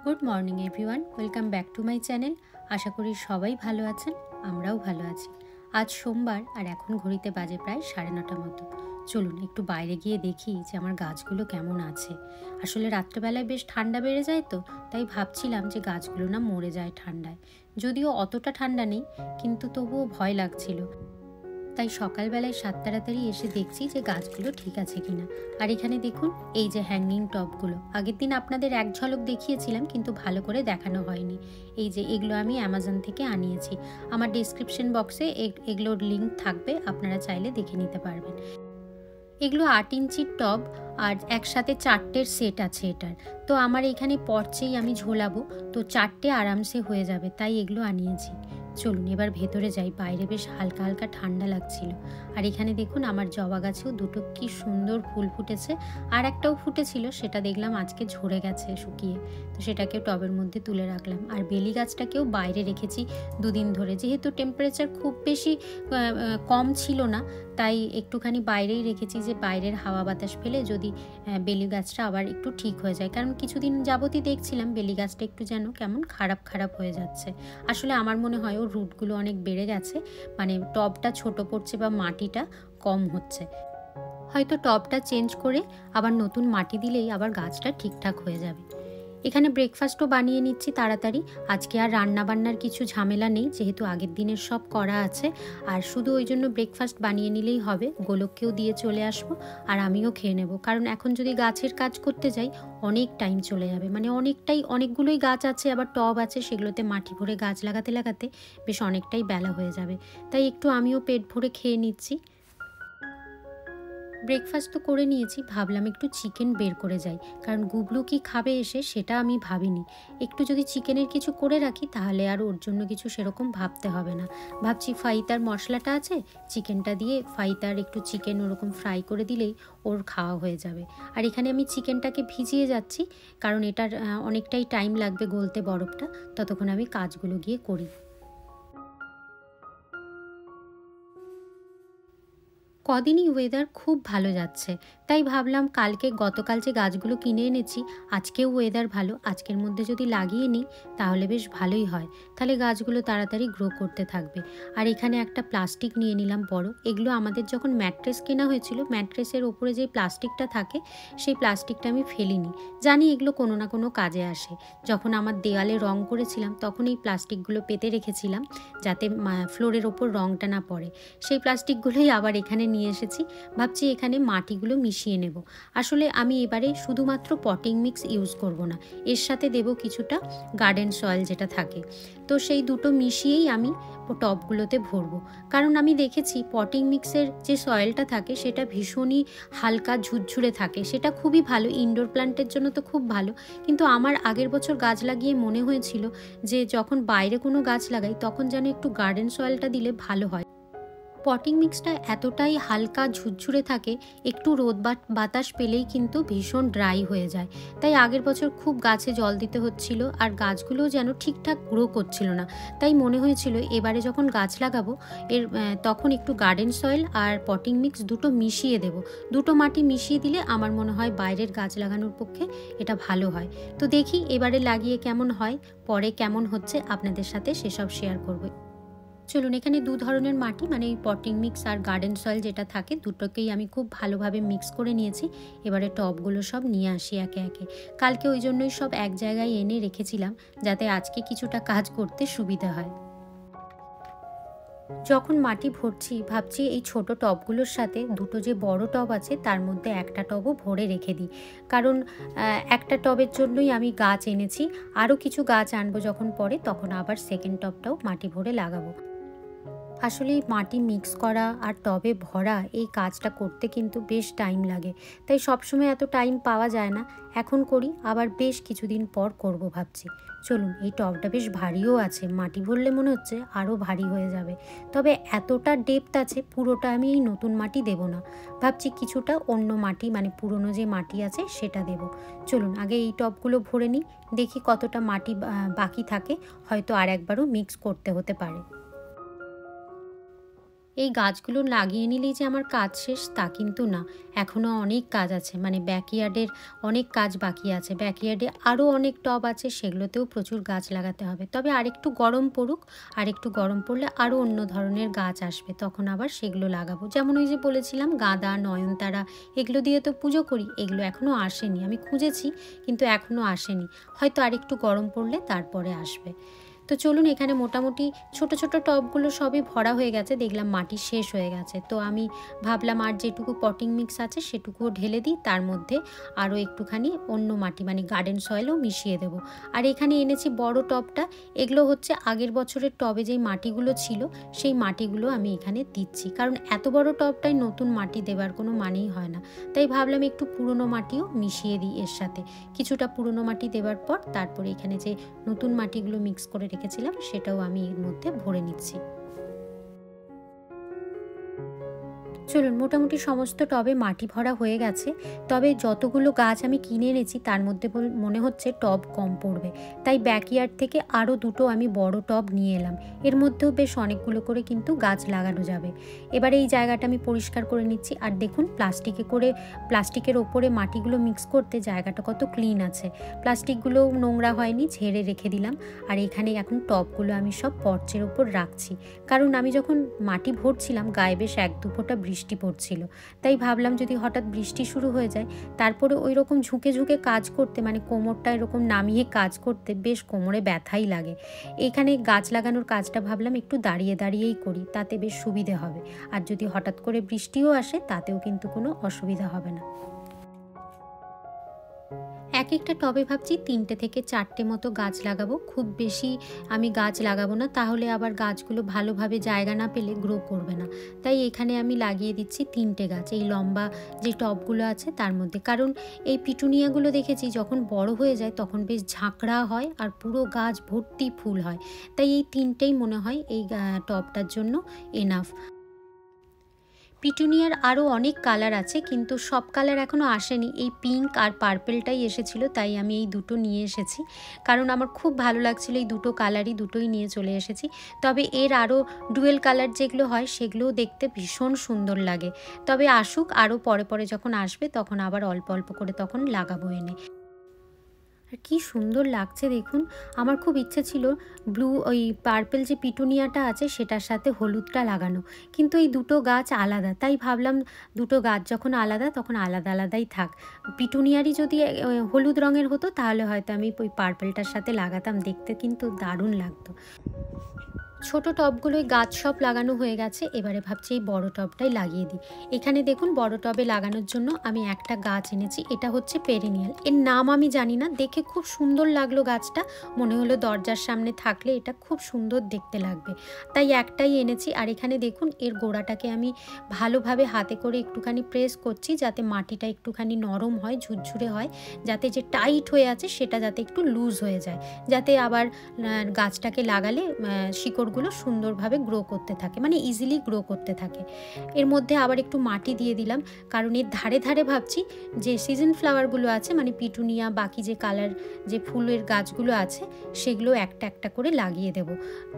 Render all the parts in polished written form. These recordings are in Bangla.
Good morning everyone, welcome back to my channel. আশা করি সবাই ভালো আছেন, আমরাও ভালো আছি। আজ সোমবার আর এখন ঘড়িতে বাজে প্রায় 9:30 মতো। চলুন একটু বাইরে গিয়ে দেখি যে আমার গাছগুলো কেমন আছে। আসলে রাত্রেবেলায় বেশ ঠান্ডা বেড়ে যায়, তো তাই ভাবছিলাম যে গাছগুলো না মরে যায় ঠান্ডায়। যদিও অতটা ঠান্ডা নেই, কিন্তু তবুও ভয় লাগছিল। তাই সকালবেলায় 7 তাড়াতাড়ি এসে দেখছি যে গাছগুলো ঠিক আছে কিনা। আর এখানে দেখুন এই যে হ্যাঙ্গিং টবগুলো, আগের দিন আপনাদের এক ঝলক দেখিয়েছিলাম, কিন্তু ভালো করে দেখানো হয়নি। এই যে এগুলো আমি অ্যামাজন থেকে আনিয়েছি। আমার ডেসক্রিপশন বক্সে এগুলোর লিঙ্ক থাকবে, আপনারা চাইলে দেখে নিতে পারবেন। এগুলো 8 ইঞ্চির টব আর একসাথে 4টের সেট আছে এটার। তো আমার এখানে পর্চেই আমি ঝোলাবো, তো 4টে আরামসে হয়ে যাবে, তাই এগুলো আনিয়েছি। চলুন এবার ভেতরে যাই, বাইরে বেশ হালকা হালকা ঠান্ডা লাগছিল। আর এখানে দেখুন আমার জবা গাছেও দুটো কি সুন্দর ফুল ফুটেছে, আর একটাও ফুটেছিল, সেটা দেখলাম আজকে ঝরে গেছে শুকিয়ে, তো সেটাকেও টবের মধ্যে তুলে রাখলাম। আর বেলি গাছটাকেও বাইরে রেখেছি 2 দিন ধরে, যেহেতু টেম্পারেচার খুব বেশি কম ছিল না, তাই একটুখানি বাইরেই রেখেছি, যে বাইরের হাওয়া বাতাস ফেলে যদি বেলি গাছটা আবার একটু ঠিক হয়ে যায়। কারণ কিছুদিন যাবতই দেখছিলাম বেলি গাছটা একটু যেন কেমন খারাপ খারাপ হয়ে যাচ্ছে। আসলে আমার মনে হয় ওর রুটগুলো অনেক বেড়ে গেছে, মানে টবটা ছোট পড়ছে বা মাটিটা কম হচ্ছে। হয়তো টবটা চেঞ্জ করে আবার নতুন মাটি দিলেই আবার গাছটা ঠিকঠাক হয়ে যাবে। এখানে ব্রেকফাস্টও বানিয়ে নিচ্ছি তাড়াতাড়ি। আজকে আর রান্না বান্নার কিছু ঝামেলা নেই, যেহেতু আগের দিনের সব করা আছে। আর শুধু ওই জন্য ব্রেকফাস্ট বানিয়ে নিলেই হবে, গোলককেও দিয়ে চলে আসবো আর আমিও খেয়ে নেব। কারণ এখন যদি গাছের কাজ করতে যাই অনেক টাইম চলে যাবে, মানে অনেকগুলোই গাছ আছে, আবার টব আছে, সেগুলোতে মাটি ভরে গাছ লাগাতে লাগাতে বেশ অনেকটাই বেলা হয়ে যাবে। তাই একটু আমিও পেট ভরে খেয়ে নিচ্ছি। ব্রেকফাস্ট তো করে নিয়েছি, ভাবলাম একটু চিকেন বের করে যাই, কারণ গুবলু কি খাবে এসে সেটা আমি ভাবিনি। একটু যদি চিকেনের কিছু করে রাখি তাহলে আর ওর জন্য কিছু সেরকম ভাবতে হবে না। ভাবছি ফাইতার মশলাটা আছে, চিকেনটা দিয়ে ফাইতার একটু চিকেন ওরকম ফ্রাই করে দিলেই ওর খাওয়া হয়ে যাবে। আর এখানে আমি চিকেনটাকে ভিজিয়ে যাচ্ছি, কারণ এটার অনেকটাই টাইম লাগবে গলতে বরফটা, ততক্ষণ আমি কাজগুলো গিয়ে করি। কদিনই ওয়েদার খুব ভালো যাচ্ছে, তাই ভাবলাম গতকাল যে গাছগুলো কিনে এনেছি, আজকেও ওয়েদার ভালো, আজকের মধ্যে যদি লাগিয়ে নিই তাহলে বেশ ভালোই হয়। তাহলে গাছগুলো তাড়াতাড়ি গ্রো করতে থাকবে। আর এখানে একটা প্লাস্টিক নিয়ে নিলাম বড়। এগুলো আমাদের যখন ম্যাট্রেস কেনা হয়েছিল, ম্যাট্রেসের ওপরে যে প্লাস্টিকটা থাকে সেই প্লাস্টিকটা আমি ফেলিনি, জানি এগুলো কোনো না কোনো কাজে আসে। যখন আমার দেওয়ালে রং করেছিলাম তখন এই প্লাস্টিকগুলো পেতে রেখেছিলাম, যাতে ফ্লোরের ওপর রংটা না পড়ে। সেই প্লাস্টিকগুলোই আবার এখানে নিয়ে এসেছি। ভাবছি এখানে মাটিগুলো মিশিয়ে নেব। আসলে আমি এবারে শুধুমাত্র পটিং মিক্স ইউজ করব না, এর সাথে দেব কিছুটা গার্ডেন সয়েল যেটা থাকে। তো সেই দুটো মিশিয়েই আমি টবগুলোতে ভরবো। কারণ আমি দেখেছি পটিং মিক্সের যে সয়েলটা থাকে সেটা ভীষণই হালকা ঝুরঝুরে থাকে, সেটা খুবই ভালো, ইনডোর প্ল্যান্টের জন্য তো খুব ভালো। কিন্তু আমার আগের বছর গাছ লাগিয়ে মনে হয়েছিল যে যখন বাইরে কোনো গাছ লাগাই তখন যেন একটু গার্ডেন সয়েলটা দিলে ভালো হয়। পটিং মিক্সটা এতটাই হালকা ঝুরঝুরে থাকে, একটু রোদ বাতাস পেলেই কিন্তু ভীষণ ড্রাই হয়ে যায়। তাই আগের বছর খুব গাছে জল দিতে হচ্ছিল, আর গাছগুলোও যেন ঠিকঠাক গ্রো করছিল না। তাই মনে হয়েছিল এবারে যখন গাছ লাগাবো তখন একটু গার্ডেন সয়েল আর পটিং মিক্স দুটো মিশিয়ে দেব। দুটো মাটি মিশিয়ে দিলে আমার মনে হয় বাইরের গাছ লাগানোর পক্ষে এটা ভালো হয়। তো দেখি এবারে লাগিয়ে কেমন হয়, পরে কেমন হচ্ছে আপনাদের সাথে সেসব শেয়ার করবো। চলুন, এখানে 2 ধরনের মাটি, মানে এই পটিং মিক্স আর গার্ডেন সয়েল যেটা থাকে, দুটোকেই আমি খুব ভালোভাবে মিক্স করে নিয়েছি। এবারে টবগুলো সব নিয়ে আসি একে একে। কালকে ওই জন্যই সব এক জায়গায় এনে রেখেছিলাম, যাতে আজকে কিছুটা কাজ করতে সুবিধা হয়। যখন মাটি ভরছি ভাবছি এই ছোট টবগুলোর সাথে দুটো যে বড় টব আছে তার মধ্যে একটা টবও ভরে রেখে দিই, কারণ একটা টবের জন্যই আমি গাছ এনেছি। আরও কিছু গাছ আনবো যখন পরে, তখন আবার সেকেন্ড টবটাও মাটি ভরে লাগাবো। আসলে মাটি মিক্স করা আর টবে ভরা এই কাজটা করতে কিন্তু বেশ টাইম লাগে, তাই সবসময় এত টাইম পাওয়া যায় না। এখন করি, আবার বেশ কিছুদিন পর করব ভাবছি। চলুন, এই টবটা বেশ ভারীও আছে, মাটি ভরলে মনে হচ্ছে আরও ভারী হয়ে যাবে। তবে এতটা ডেপথ আছে, পুরোটা আমি এই নতুন মাটি দেব না, ভাবছি কিছুটা অন্য মাটি মানে পুরনো যে মাটি আছে সেটা দেব। চলুন আগে এই টবগুলো ভরে নিই, দেখি কতটা মাটি বাকি থাকে, হয়তো আর একবারও মিক্স করতে হতে পারে। এই গাছগুলো লাগিয়ে নিলেই যে আমার কাজ শেষ তা কিন্তু না, এখনও অনেক কাজ আছে, মানে ব্যাকইয়ার্ডের অনেক কাজ বাকি আছে। ব্যাকইয়ার্ডে আরও অনেক টব আছে, সেগুলোতেও প্রচুর গাছ লাগাতে হবে। তবে আরেকটু গরম পড়ুক, আরেকটু গরম পড়লে আরও অন্য ধরনের গাছ আসবে, তখন আবার সেগুলো লাগাবো। যেমন ওই যে বলেছিলাম গাঁদা, নয়নতারা, এগুলো দিয়ে তো পুজো করি, এগুলো এখনও আসেনি। আমি খুঁজেছি কিন্তু এখনও আসেনি, হয়তো আরেকটু গরম পড়লে তারপরে আসবে। তো চলুন, এখানে মোটামুটি ছোট ছোট টবগুলো সবই ভরা হয়ে গেছে, দেখলাম মাটি শেষ হয়ে গেছে। তো আমি ভাবলাম আর যেটুকু পটিং মিক্স আছে সেটুকুও ঢেলে দিই, তার মধ্যে আরও একটুখানি অন্য মাটি মানে গার্ডেন সয়েলও মিশিয়ে দেবো। আর এখানে এনেছি বড় টবটা, এগুলো হচ্ছে আগের বছরের টবে যেই মাটিগুলো ছিল সেই মাটিগুলো আমি এখানে দিচ্ছি, কারণ এত বড় টবটাই নতুন মাটি দেবার কোনো মানেই হয় না। তাই ভাবলাম একটু পুরনো মাটিও মিশিয়ে দিই এর সাথে। কিছুটা পুরনো মাটি দেওয়ার পর তারপরে এখানে যে নতুন মাটিগুলো মিক্স করে রেখেছিলাম সেটাও আমি এর মধ্যে ভরে নিচ্ছি। চলুন, মোটামুটি সমস্ত টবে মাটি ভরা হয়ে গেছে। তবে যতগুলো গাছ আমি কিনে এনেছি তার মধ্যে মনে হচ্ছে টব কম পড়বে, তাই ব্যাকইয়ার্ড থেকে আরও দুটো আমি বড় টব নিয়ে এলাম। এর মধ্যেও বেশ অনেকগুলো করে কিন্তু গাছ লাগানো যাবে। এবারে এই জায়গাটা আমি পরিষ্কার করে নিচ্ছি। আর দেখুন, প্লাস্টিকের ওপরে মাটিগুলো মিক্স করতে জায়গাটা কত ক্লিন আছে, প্লাস্টিকগুলো নোংরা হয়নি, ঝেড়ে রেখে দিলাম। আর এখানে এখন টবগুলো আমি সব পর্চের ওপর রাখছি, কারণ আমি যখন মাটি ভরছিলাম গায়ে বেশ এক দু ফোঁটা বৃষ্টি পড়ছিল, তাই ভাবলাম যদি হঠাৎ বৃষ্টি শুরু হয়ে যায়, তারপরে ওই রকম ঝুঁকে ঝুঁকে কাজ করতে, মানে কোমরটা এরকম নামিয়ে কাজ করতে বেশ কোমরে ব্যথাই লাগে। এখানে গাছ লাগানোর কাজটা ভাবলাম একটু দাঁড়িয়ে দাঁড়িয়েই করি, তাতে বেশ সুবিধে হবে। আর যদি হঠাৎ করে বৃষ্টিও আসে তাতেও কিন্তু কোনো অসুবিধা হবে না। এক একটা টবে ভাবছি 3টে থেকে 4টে মতো গাছ লাগাবো, খুব বেশি আমি গাছ লাগাবো না, তাহলে আবার গাছগুলো ভালোভাবে জায়গা না পেলে গ্রো করবে না। তাই এখানে আমি লাগিয়ে দিচ্ছি 3টে গাছ এই লম্বা যে টবগুলো আছে তার মধ্যে, কারণ এই পিটুনিয়াগুলো দেখেছি যখন বড় হয়ে যায় তখন বেশ ঝাঁকড়া হয় আর পুরো গাছ ভর্তি ফুল হয়। তাই এই 3টেই মনে হয় এই টবটার জন্য এনাফ। পিটুনিয়ার আরও অনেক কালার আছে, কিন্তু সব কালার এখনও আসেনি, এই পিঙ্ক আর পার্পেলটাই এসেছিল, তাই আমি এই দুটো নিয়ে এসেছি, কারণ আমার খুব ভালো লাগছিল এই দুটো কালারই, দুটোই নিয়ে চলে এসেছি। তবে এর আরও ডুয়েল কালার যেগুলো হয় সেগুলোও দেখতে ভীষণ সুন্দর লাগে। তবে আসুক, আরও পরে পরে যখন আসবে তখন আবার অল্প অল্প করে তখন লাগাবো এনে। আর কি সুন্দর লাগছে দেখুন। আমার খুব ইচ্ছে ছিল ওই পার্পেল যে পিটুনিয়াটা আছে সেটার সাথে হলুদটা লাগানো, কিন্তু এই দুটো গাছ আলাদা, তাই ভাবলাম দুটো গাছ যখন আলাদা তখন আলাদা আলাদাই থাক। পিটুনিয়ারই যদি হলুদ রঙের হতো তাহলে হয়তো আমি ওই পার্পেলটার সাথে লাগাতাম, দেখতে কিন্তু দারুণ লাগতো। ছোট টবগুলোই গাছ সব লাগানো হয়ে গেছে, এবারে ভাবছি এই বড় টবটাই লাগিয়ে দিই। এখানে দেখুন, বড় টবে লাগানোর জন্য আমি একটা গাছ এনেছি, এটা হচ্ছে পেরিনিয়াল, এর নাম আমি জানি না, দেখে খুব সুন্দর লাগলো গাছটা, মনে হলো দরজার সামনে থাকলে এটা খুব সুন্দর দেখতে লাগবে, তাই একটাই এনেছি। আর এখানে দেখুন, এর গোড়াটাকে আমি ভালোভাবে হাতে করে একটুখানি প্রেস করছি, যাতে মাটিটা একটুখানি নরম হয়, ঝুরঝুরে হয়, যাতে যে টাইট হয়ে আছে সেটা যাতে একটু লুজ হয়ে যায়, যাতে আবার গাছটাকে লাগালে শিকড়গুলো সুন্দরভাবে গ্রো করতে থাকে, মানে ইজিলি গ্রো করতে থাকে। এর মধ্যে আবার একটু মাটি দিয়ে দিলাম, কারণ এর ধারে ধারে ভাবছি যে সিজন ফ্লাওয়ারগুলো আছে, মানে পিটুনিয়া, বাকি যে কালার যে ফুলের গাছগুলো আছে সেগুলো একটা একটা করে লাগিয়ে দেব,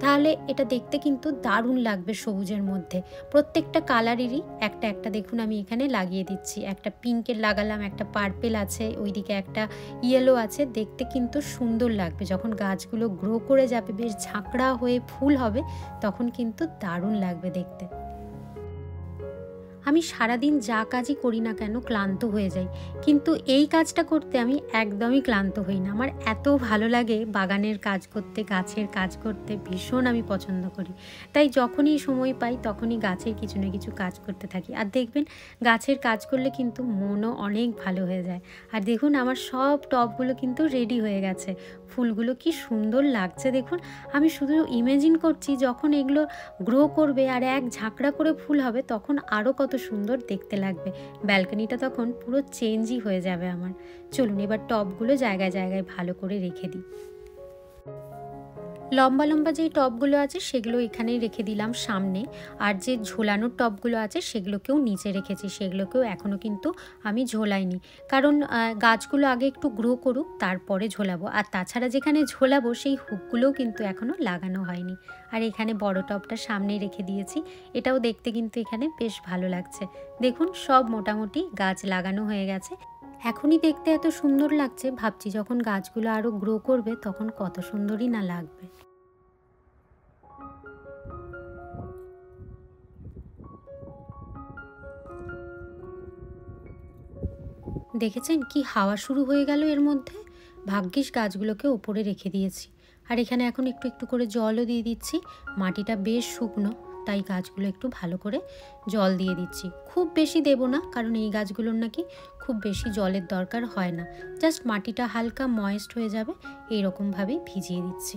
তাহলে এটা দেখতে কিন্তু দারুণ লাগবে সবুজের মধ্যে। প্রত্যেকটা কালারেরই একটা একটা দেখুন আমি এখানে লাগিয়ে দিচ্ছি, একটা পিঙ্কের লাগালাম, একটা পার্পেল আছে, ওইদিকে একটা ইয়েলো আছে, দেখতে কিন্তু সুন্দর লাগবে। যখন গাছগুলো গ্রো করে যাবে, বেশ ঝাঁকড়া হয়ে ফুল হবে, তখন কিন্তু দারুণ লাগবে দেখতে। আমি সারাদিন যা কাজই করি না কেন ক্লান্ত হয়ে যাই, কিন্তু এই কাজটা করতে আমি একদমই ক্লান্ত হই না। আমার এত ভালো লাগে বাগানের কাজ করতে, গাছের কাজ করতে ভীষণ আমি পছন্দ করি। তাই যখনই সময় পাই তখনই গাছের কিছু না কিছু কাজ করতে থাকি। আর দেখবেন গাছের কাজ করলে কিন্তু মনও অনেক ভালো হয়ে যায়। আর দেখুন আমার সব টবগুলো কিন্তু রেডি হয়ে গেছে। ফুলগুলো কি সুন্দর লাগছে দেখুন। আমি শুধু ইমেজিন করছি যখন এগুলো গ্রো করবে আর এক ঝাঁকড়া করে ফুল হবে তখন আরও কত সুন্দর দেখতে লাগবে। ব্যালকনিটা তখন পুরো চেঞ্জই হয়ে যাবে আমার। চলুন এবার টবগুলো জায়গায় জায়গায় ভালো করে রেখে দিই। লম্বা লম্বা যেই টবগুলো আছে সেগুলো এখানেই রেখে দিলাম সামনে, আর যে ঝোলানোর টবগুলো আছে সেগুলোকেও নিচে রেখেছি। সেগুলোকেও এখনও কিন্তু আমি ঝোলাইনি, কারণ গাছগুলো আগে একটু গ্রো করুক তারপরে ঝোলাবো। আর তাছাড়া যেখানে ঝোলাবো সেই হুকগুলোও কিন্তু এখনও লাগানো হয়নি। আর এখানে বড় টবটা সামনেই রেখে দিয়েছি, এটাও দেখতে কিন্তু এখানে বেশ ভালো লাগছে। দেখুন সব মোটামুটি গাছ লাগানো হয়ে গেছে। এখনই দেখতে এত সুন্দর লাগছে, ভাবছি যখন গাছগুলো আরও গ্রো করবে তখন কত সুন্দরই না লাগবে। দেখেছেন কি হাওয়া শুরু হয়ে গেল এর মধ্যে। ভাগ্যিস গাছগুলোকে ওপরে রেখে দিয়েছি। আর এখানে এখন একটু একটু করে জলও দিয়ে দিচ্ছি। মাটিটা বেশ শুকনো, তাই গাছগুলো একটু ভালো করে জল দিয়ে দিচ্ছি। খুব বেশি দেব না, কারণ এই গাছগুলোর নাকি খুব বেশি জলের দরকার হয় না। জাস্ট মাটিটা হালকা ময়েস্ট হয়ে যাবে এইরকমভাবেই ভিজিয়ে দিচ্ছি।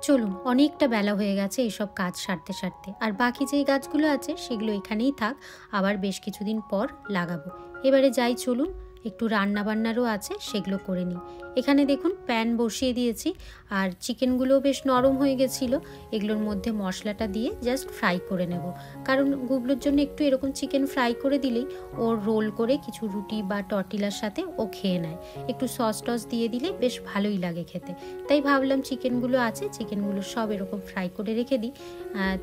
চলুন, অনেকটা বেলা হয়ে গেছে এইসব কাজ সারতে সারতে। আর বাকি যেই গাছগুলো আছে সেগুলো এখানেই থাক, আবার বেশ কিছুদিন পর লাগাবো। এবারে যাই, চলুন একটু রান্না বান্নারও আছে সেগুলো করে নিই। এখানে দেখুন প্যান বসিয়ে দিয়েছি, আর চিকেনগুলো বেশ নরম হয়ে গেছিলো। এগুলোর মধ্যে মশলাটা দিয়ে জাস্ট ফ্রাই করে নেব, কারণ গুবলুর জন্য একটু এরকম চিকেন ফ্রাই করে দিলেই ওর রোল করে কিছু রুটি বা টর্টিলার সাথে ও খেয়ে নেয়। একটু সস টস দিয়ে দিলে বেশ ভালোই লাগে খেতে। তাই ভাবলাম চিকেনগুলো আছে, চিকেনগুলো সব এরকম ফ্রাই করে রেখে দিই,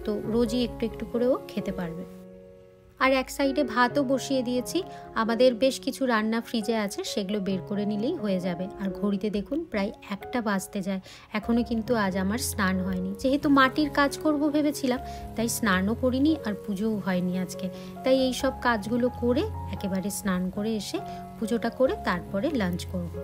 তো রোজই একটু একটু করে ও খেতে পারবে। আর এক সাইডে ভাতও বসিয়ে দিয়েছি। আমাদের বেশ কিছু রান্না ফ্রিজে আছে, সেগুলো বের করে নিলেই হয়ে যাবে। আর ঘড়িতে দেখুন প্রায় 1টা বাজতে যায়, এখনও কিন্তু আজ আমার স্নান হয়নি। যেহেতু মাটির কাজ করব ভেবেছিলাম, তাই স্নানও করিনি আর পুজোও হয়নি আজকে। তাই এই সব কাজগুলো করে একেবারে স্নান করে এসে পুজোটা করে তারপরে লাঞ্চ করব।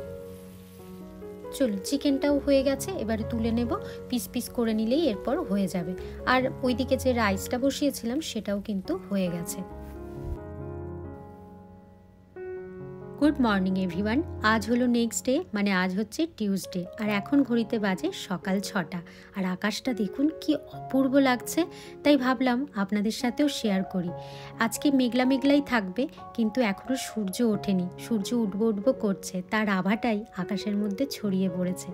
চলুন, চিকেনটাও হয়ে গেছে, এবারে তুলে নেব। পিস পিস করে নিলেই এরপর হয়ে যাবে। আর ওইদিকে যে রাইসটা বসিয়েছিলাম সেটাও কিন্তু হয়ে গেছে। Good morning everyone. আজ হলো নেক্সট ডে, মানে আজ হচ্ছে টিউসডে। আর এখন ঘড়িতে বাজে সকাল 6টা। আর আকাশটা দেখুন কি অপূর্ব লাগছে, তাই ভাবলাম আপনাদের সাথেও শেয়ার করি। আজকে মেঘলা মেঘলাই থাকবে, কিন্তু এখনও সূর্য ওঠেনি। সূর্য উঠবো উঠবো করছে, তার আভাটাই আকাশের মধ্যে ছড়িয়ে পড়েছে।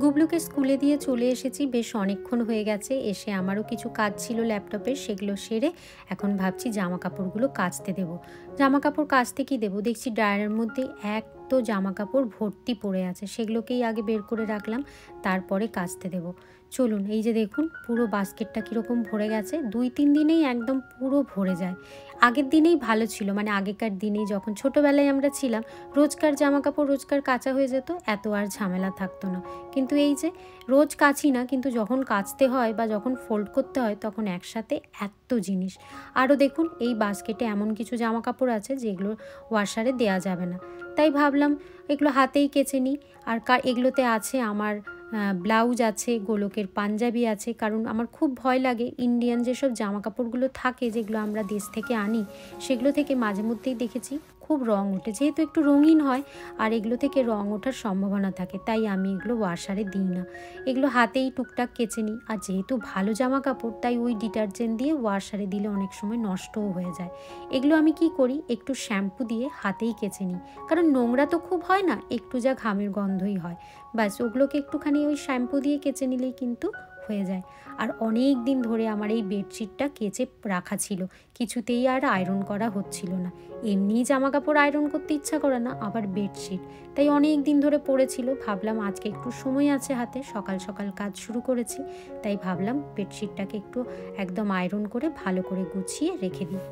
গুবলুকে স্কুলে দিয়ে চলে এসেছি, বেশ অনেকক্ষণ হয়ে গেছে। এসে আমারও কিছু কাজ ছিল ল্যাপটপের, সেগুলো সেরে এখন ভাবছি জামা কাপড়গুলো কাচতে দেবো। জামা কাপড় কাচতে কি দেবো, দেখছি ড্রায়ারের মধ্যে এক তো জামা কাপড় ভর্তি পড়ে আছে, সেগুলোকেই আগে বের করে রাখলাম, তারপরে কাচতে দেবো। চলুন, এই যে দেখুন পুরো বাস্কেটটা কীরকম ভরে গেছে। 2-3 দিনেই একদম পুরো ভরে যায়। আগের দিনেই ভালো ছিল, মানে আগেকার দিনেই যখন ছোটোবেলায় আমরা ছিলাম, রোজকার জামা কাপড় রোজকার কাচা হয়ে যেত, এত আর ঝামেলা থাকতো না। কিন্তু এই যে রোজ কাচি না, কিন্তু যখন কাচতে হয় বা যখন ফোল্ড করতে হয় তখন একসাথে এত জিনিস। আরও দেখুন এই বাস্কেটে এমন কিছু জামা কাপড় আছে যেগুলো ওয়াশারে দেয়া যাবে না, তাই ভাবলাম এগুলো হাতেই কেচে নিই। আর এগুলোতে আছে আমার ব্লাউজ আছে, গোলকের পাঞ্জাবি আছে, কারণ আমার খুব ভয় লাগে ইন্ডিয়ান যেসব জামা কাপড়গুলো থাকে যেগুলো আমরা দেশ থেকে আনি, সেগুলো থেকে মাঝে মধ্যেই দেখেছি খুব রং ওঠে। যেহেতু একটু রঙিন হয় আর এগুলো থেকে রং ওঠার সম্ভাবনা থাকে, তাই আমি এগুলো ওয়াশারে দিই না, এগুলো হাতেই টুকটাক কেচে নিই। আর যেহেতু ভালো জামা কাপড়, তাই ওই ডিটারজেন্ট দিয়ে ওয়াশারে দিলে অনেক সময় নষ্টও হয়ে যায়। এগুলো আমি কি করি, একটু শ্যাম্পু দিয়ে হাতেই কেচে নিই, কারণ নোংরা তো খুব হয় না, একটু যা ঘামের গন্ধই হয়। ব্যাস ওগুলোকে একটুখানি ওই শ্যাম্পু দিয়ে কেচে নিলেই কিন্তু হয়ে যায়। আর অনেক দিন ধরে আমার এই বেডশিটটা কেচে রাখা ছিল, কিছুতেই আর আয়রন করা হচ্ছিল না। এমনিই জামা কাপড় আয়রন করতে ইচ্ছা করে না, আবার বেডশিট, তাই অনেক দিন ধরে পড়েছিল। ভাবলাম আজকে একটু সময় আছে হাতে, সকাল সকাল কাজ শুরু করেছি, তাই ভাবলাম বেডশিটটাকে একটু একদম আয়রন করে ভালো করে গুছিয়ে রেখে দিই।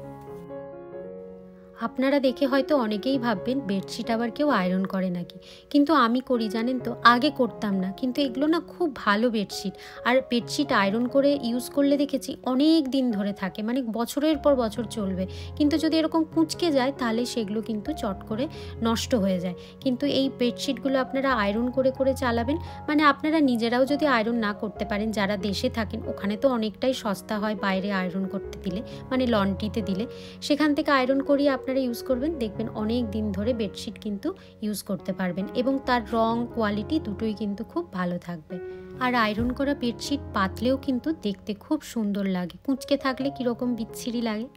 আপনারা দেখে হয়তো অনেকেই ভাববেন বেডশিট আবার কেউ আয়রন করে নাকি, কিন্তু আমি করি জানেন তো। আগে করতাম না, কিন্তু এগুলো না খুব ভালো বেডশিট। আর বেডশিট আয়রন করে ইউজ করলে দেখেছি অনেক দিন ধরে থাকে, মানে বছরের পর বছর চলবে। কিন্তু যদি এরকম কুঁচকে যায় তাহলে সেগুলো কিন্তু চট করে নষ্ট হয়ে যায়। কিন্তু এই বেডশিটগুলো আপনারা আয়রন করে করে চালাবেন, মানে আপনারা নিজেরাও যদি আয়রন না করতে পারেন, যারা দেশে থাকেন ওখানে তো অনেকটাই সস্তা হয় বাইরে আয়রন করতে দিলে, মানে লন্ড্রিতে দিলে, সেখান থেকে আয়রন করিয়ে আপনারা ইউজ করবেন, দেখবেন অনেক দিন ধরে বেডশিট কিন্তু ইউজ করতে পারবেন এবং তার রং কোয়ালিটি দুটোই কিন্তু খুব ভালো থাকবে। আর আয়রন করা বেডশিট পাতলেও কিন্তু দেখতে খুব সুন্দর লাগে, কুঁচকে থাকলে কীরকম বিচ্ছিরি লাগে।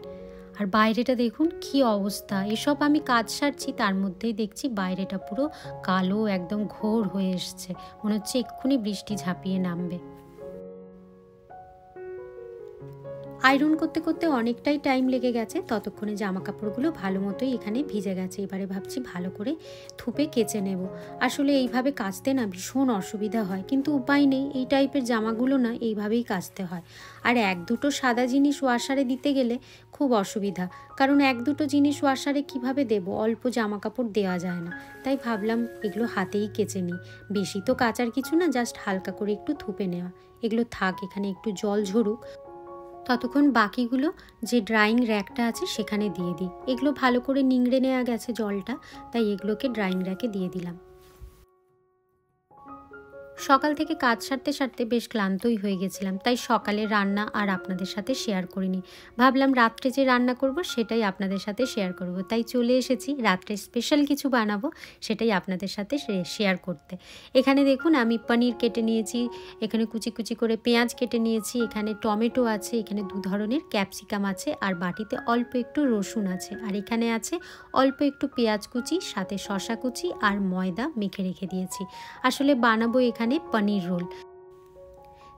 আর বাইরেটা দেখুন কি অবস্থা, এসব আমি কাজ সারছি তার মধ্যেই দেখছি বাইরেটা পুরো কালো একদম ঘোর হয়ে এসছে, মনে হচ্ছে এক্ষুনি বৃষ্টি ঝাঁপিয়ে নামবে। আয়রন করতে করতে অনেকটাই টাইম লেগে গেছে, ততক্ষণে জামা কাপড়গুলো ভালো মতোই এখানে ভিজে গেছে। এবারে ভাবছি ভালো করে থুপে কেচে নেব। আসলে এইভাবে কাচতে না ভীষণ অসুবিধা হয়, কিন্তু উপায় নেই, এই টাইপের জামাগুলো না এইভাবেই কাচতে হয়। আর এক দুটো সাদা জিনিস ওয়াশারে দিতে গেলে খুব অসুবিধা, কারণ এক দুটো জিনিস ওয়াশারে কিভাবে দেব, অল্প জামা কাপড় দেওয়া যায় না। তাই ভাবলাম এগুলো হাতেই কেচে নিই, বেশি তো কাচার কিছু না, জাস্ট হালকা করে একটু থুপে নেওয়া। এগুলো থাক, এখানে একটু জল ঝরুক, ততক্ষণ বাকিগুলো যে ড্রাইং র্যাকটা আছে সেখানে দিয়ে দিই। এগুলো ভালো করে নিংড়ে নেওয়া গেছে জলটা, তাই এগুলোকে ড্রাইং র্যাকে দিয়ে দিলাম। সকাল থেকে কাজ সারতে সারতে বেশ ক্লান্তই হয়ে গেছিলাম, তাই সকালে রান্না আর আপনাদের সাথে শেয়ার করিনি। ভাবলাম রাত্রে যে রান্না করব সেটাই আপনাদের সাথে শেয়ার করব, তাই চলে এসেছি রাত্রে স্পেশাল কিছু বানাবো, সেটাই আপনাদের সাথে শেয়ার করতে। এখানে দেখুন আমি পনির কেটে নিয়েছি, এখানে কুচি কুচি করে পেঁয়াজ কেটে নিয়েছি, এখানে টমেটো আছে, এখানে দু ধরনের ক্যাপসিকাম আছে, আর বাটিতে অল্প একটু রসুন আছে, আর এখানে আছে অল্প একটু পেঁয়াজ কুচি, সাথে শসা কুচি আর ময়দা মেখে রেখে দিয়েছি। আসলে বানাবো এখানে পনির রোল,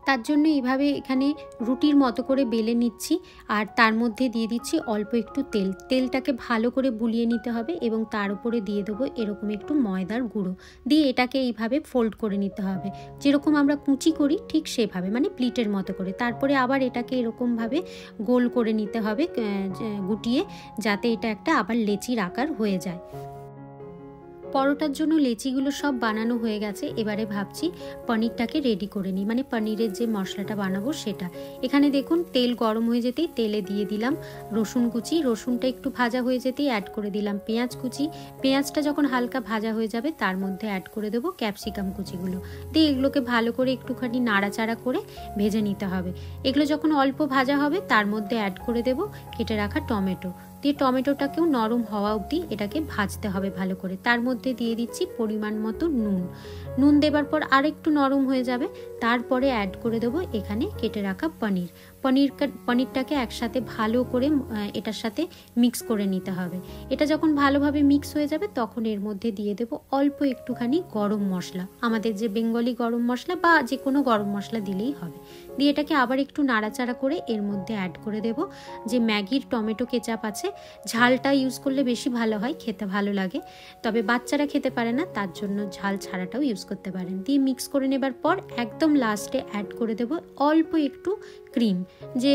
তার জন্য এইভাবে এখানে রুটির মতো করে বেলে নিচ্ছি, আর তার মধ্যে দিয়ে দিচ্ছি অল্প একটু তেল। তেলটাকে ভালো করে বুলিয়ে নিতে হবে এবং তার উপরে দিয়ে দেবো এরকম একটু ময়দার গুঁড়ো, দিয়ে এটাকে এইভাবে ফোল্ড করে নিতে হবে, যেরকম আমরা কুচি করি ঠিক সেভাবে, মানে প্লিটের মতো করে। তারপরে আবার এটাকে এরকমভাবে গোল করে নিতে হবে গুটিয়ে, যাতে এটা একটা আবার লেচির আকার হয়ে যায়। পরোটার জন্য লেচিগুলো সব বানানো হয়ে গেছে, এবারে ভাবছি পনিরটাকে রেডি করে নিই, মানে পনিরের যে মশলাটা বানাবো সেটা। এখানে দেখুন তেল গরম হয়ে যেতেই তেলে দিয়ে দিলাম রসুন কুচি, রসুনটা একটু ভাজা হয়ে যেতেই অ্যাড করে দিলাম পেঁয়াজ কুচি। পেঁয়াজটা যখন হালকা ভাজা হয়ে যাবে তার মধ্যে অ্যাড করে দেবো ক্যাপসিকাম কুচিগুলো, দিয়ে এগুলোকে ভালো করে একটুখানি নাড়াচাড়া করে ভেজে নিতে হবে। এগুলো যখন অল্প ভাজা হবে তার মধ্যে অ্যাড করে দেবো কেটে রাখা টমেটো, দিয়ে টমেটোটাকেও নরম হওয়া অবধি এটাকে ভাজতে হবে ভালো করে। তার মধ্যে দিয়ে দিচ্ছি পরিমাণ মতো নুন। নুন দেবার পর আর একটু নরম হয়ে যাবে, তারপরে অ্যাড করে দেবো এখানে কেটে রাখা পনিরটাকে একসাথে ভালো করে এটার সাথে মিক্স করে নিতে হবে। এটা যখন ভালোভাবে মিক্স হয়ে যাবে তখন এর মধ্যে দিয়ে দেবো অল্প একটুখানি গরম মশলা, আমাদের যে বেঙ্গলি গরম মশলা বা যে কোনো গরম মশলা দিলেই হবে। দিয়ে এটাকে আবার একটু নাড়াচাড়া করে এর মধ্যে অ্যাড করে দেবো যে ম্যাগির টমেটো কেচাপ আছে। ঝালটা ইউজ করলে বেশি ভালো হয়, খেতে ভালো লাগে, তবে বাচ্চারা খেতে পারে না, তার জন্য ঝাল ছাড়াটাও ইউজ করতে পারেন। দিয়ে মিক্স করে নেবার পর একদম লাস্টে অ্যাড করে দেবো অল্প একটু ক্রিম, যে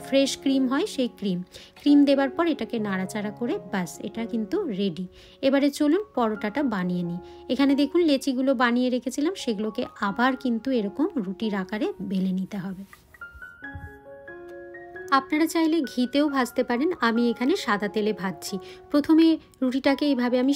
ফ্রেশ ক্রিম হয় সেই ক্রিম দেবার পর এটাকে নাড়াচাড়া করে ব্যাস এটা কিন্তু রেডি। এবারে চলুন পরোটাটা বানিয়ে নিই। এখানে দেখুন লেচিগুলো বানিয়ে রেখেছিলাম, সেগুলোকে আবার কিন্তু এরকম রুটির আকারে বেলে নিতে হবে। আপনারা চাইলে ঘিতেও ভাজতে পারেন, আমি এখানে সাদা তেলে ভাজছি। প্রথমে রুটিটাকে এইভাবে আমি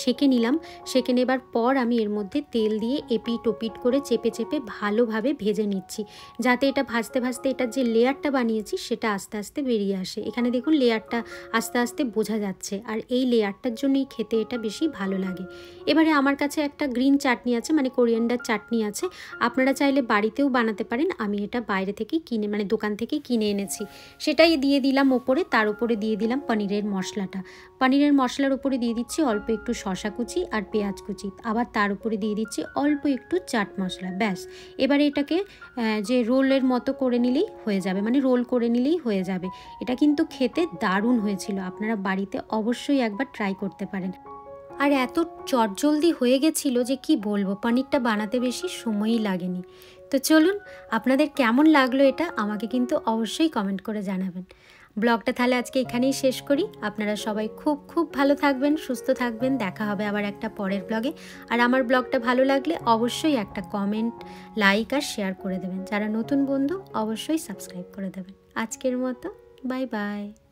সেকে নিলাম, সেকে নেবার পর আমি এর মধ্যে তেল দিয়ে এপিট ওপিট করে চেপে চেপে ভালোভাবে ভেজে নিচ্ছি, যাতে এটা ভাজতে ভাজতে এটার যে লেয়ারটা বানিয়েছি সেটা আস্তে আস্তে বেরিয়ে আসে। এখানে দেখুন লেয়ারটা আস্তে আস্তে বোঝা যাচ্ছে, আর এই লেয়ারটার জন্যই খেতে এটা বেশি ভালো লাগে। এবারে আমার কাছে একটা গ্রিন চাটনি আছে, মানে কোরিয়ান্ডার চাটনি আছে, আপনারা চাইলে বাড়িতেও বানাতে পারেন। আমি এটা বাইরে থেকে কিনে, মানে দোকান থেকে কিনে এনেছি, সেটাই দিয়ে দিলাম ওপরে। তার উপরে দিয়ে দিলাম পনিরের মশলাটা, পনিরের মশলার উপরে দিয়ে দিচ্ছি অল্প একটু শসা কুচি আর পেঁয়াজ কুচি, আবার তার উপরে দিয়ে দিচ্ছি অল্প একটু চাট মশলা, ব্যাস। এবারে এটাকে যে রোলের মতো করে নিলেই হয়ে যাবে, মানে রোল করে নিলেই হয়ে যাবে। এটা কিন্তু খেতে দারুণ হয়েছিল, আপনারা বাড়িতে অবশ্যই একবার ট্রাই করতে পারেন। আর এত চটজলদি হয়ে গেছিলো যে কি বলবো, পনিরটা বানাতে বেশি সময়ই লাগেনি। তো চলুন আপনাদের কেমন লাগলো এটা আমাকে কিন্তু অবশ্যই কমেন্ট করে জানাবেন। ব্লগটা তাহলে আজকে এখানেই শেষ করি। আপনারা সবাই খুব খুব ভালো থাকবেন, সুস্থ থাকবেন। দেখা হবে আবার একটা পরের ব্লগে। আর আমার ব্লগটা ভালো লাগলে অবশ্যই একটা কমেন্ট, লাইক আর শেয়ার করে দেবেন। যারা নতুন বন্ধু অবশ্যই সাবস্ক্রাইব করে দেবেন। আজকের মতো বাই বাই।